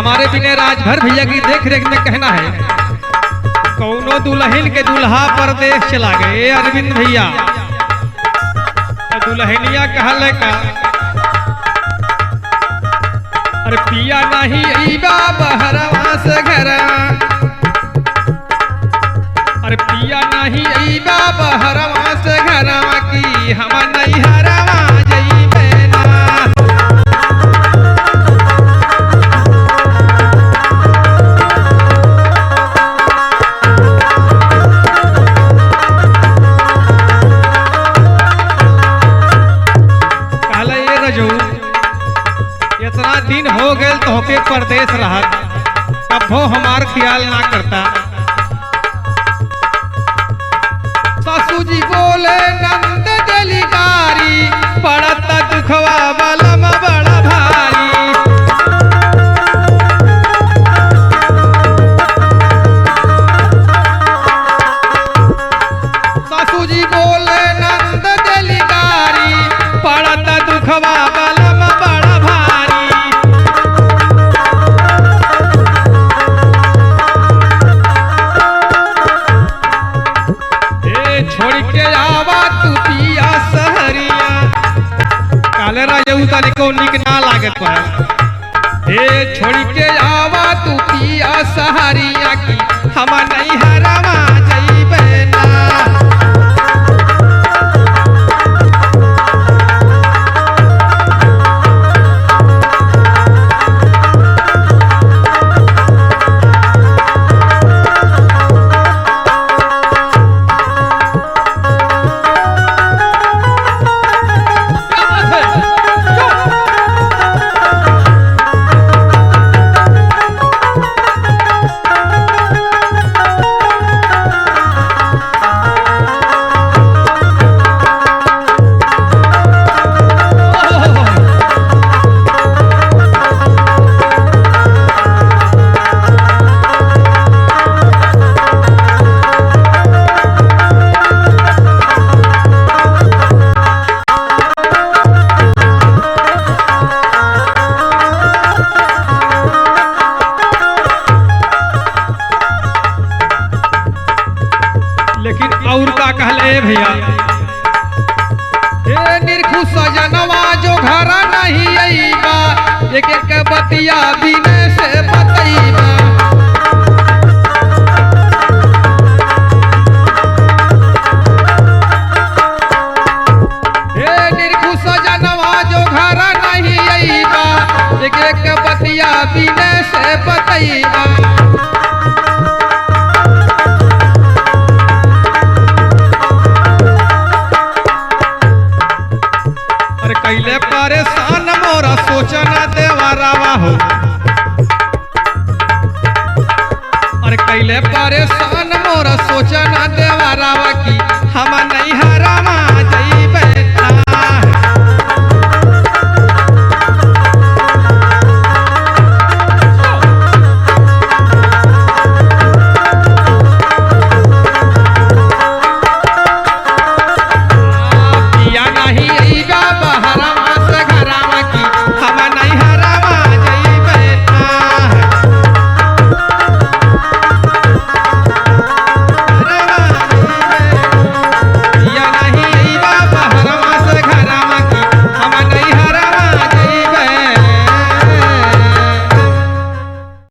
हमारे बिने राजभर भैया की देख रेख में कहना है, कौनो दुल्हन के दुल्हा परदेश चला गए अरविंद भैया, दुल्हनिया कहले का अरे पिया नहीं ईबा बहरवा से घर, अरे पिया नहीं ईबा बहरवा से घरवा की हम नहीं हरवा जइबे ना। कहले ये रजू इतना दिन हो गए तो के परदेश रहत, अब वो हमार ख्याल ना करता। सासू जी बोले नंद जलिकारी पड़ता दुखवा बलम बड़ा भारी, सासू जी बोले नंद जलिकारी पड़ता दुखवा बलम बड़ा भारी। छोड़ के आवा तू पिया सहरिया, काले राजू तने को निक ना लागत पर ए छोड़ के आवा तू पिया सहरिया की हम नहीं हरवा जइबे ना। लेकिन और का कहले भैया, ए निरखु सजनवा जो घर नहीं आईबा, एक एक बतिया बिने से बतईबा।